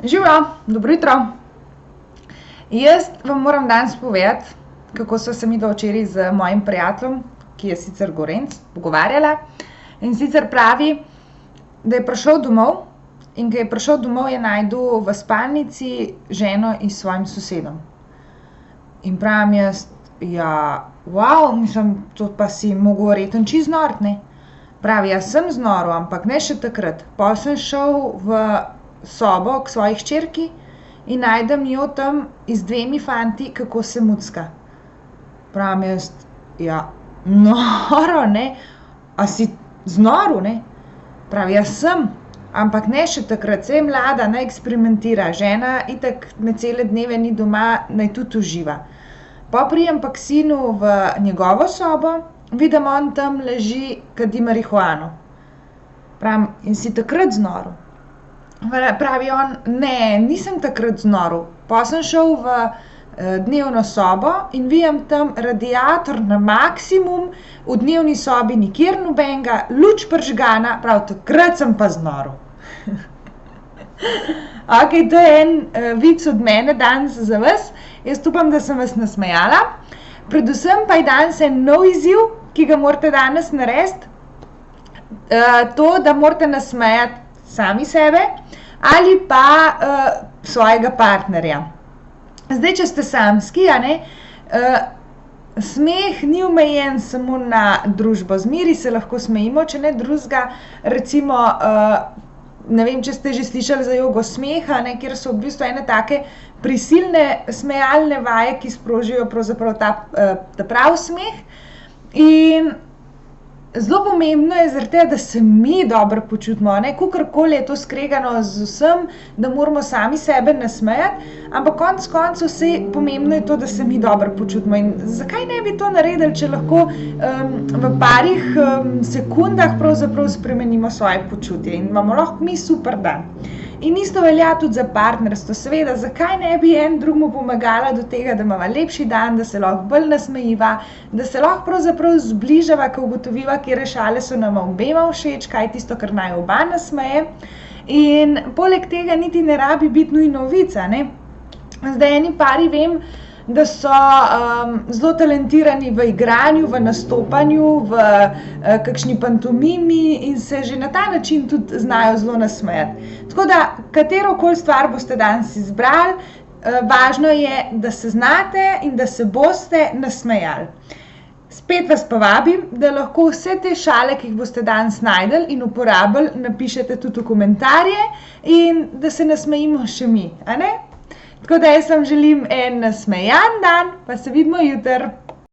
Živijo, dobro jutro. Jaz vam moram danes povedati, kako sva se midva včeraj z mojim prijateljem, ki je sicer Gorenc, pogovarjala. In sicer pravi, da je prišel domov in ko je prišel domov, je našel v spalnici ženo in svojim sosedom. In pravim jaz, ja, wow, mislim, to pa si mogel verjetno čisto znort, ne. Pravi, jaz sem znoril, ampak ne še takrat. Pol sem šel v sobo k svoji hčerki in najdem jo tam z dvemi fanti, kako se mucka. Pravim jaz, ja, noro, ne, a si znoril, ne? Pravi, jaz sem, ampak ne še takrat, saj je mlada, naj eksperimentira, žena itak me cele dneve ni doma, naj tudi uživa. Po pridem pa k sinu v njegovo sobo, vidim, on tam leži, kadi marihuano. Pravim, in si takrat znoril? Pravi on, ne, nisem takrat znoril. Po sem šel v dnevno sobo in vidim tam radiator na maksimum, v dnevni sobi nikjer nobenega, luč prižgana, pravi, takrat sem pa znoril. Okej, to je en vic od mene danes za vas. Jaz upam, da sem vas nasmejala. Predvsem pa je danes en nov izziv, ki ga morate danes narediti. To, da morate nasmejati sami sebe ali pa svojega partnerja. Zdaj, če ste samski, a ne, smeh ni omejen samo na družbo. Zmeraj se lahko smejimo, če ne drugega, recimo, ne vem, če ste že slišali za jogo smeha, ne, kjer so v bistvu ene take prisilne smejalne vaje, ki sprožijo pravzaprav ta prav smeh. In zelo pomembno je zaradi tega, da se mi dobro počutimo, ne, kakorkoli je to skregano z vsem, da moramo sami sebe nasmejati, ampak konec koncev saj pomembno je to, da se mi dobro počutimo. In zakaj ne bi to naredili, če lahko v parih sekundah pravzaprav spremenimo svoje počutje in imamo lahko mi super dan. In isto velja tudi za partnerstvo, seveda, zakaj ne bi en drugemu pomagala do tega, da imava lepši dan, da se lahko bolj nasmejiva, da se lahko pravzaprav zbližava, ko ugotoviva, katere šale so nama obema všeč, kaj je tisto, kar naj oba nasmeje. In poleg tega niti ne rabi biti nujno vica, ne. Zdaj eni pari vem, da so zelo talentirani v igranju, v nastopanju, v kakšni pantomimi in se že na ta način tudi znajo zelo nasmejati. Tako da, katerokoli stvar boste danes izbrali, važno je, da se znate in da se boste nasmejali. Spet vas pa vabim, da lahko vse te šale, ki jih boste danes našli in uporabili, napišete tudi v komentarje in da se nasmejimo še mi, a ne? Tako da jaz vam želim en nasmejan dan, pa se vidimo jutri.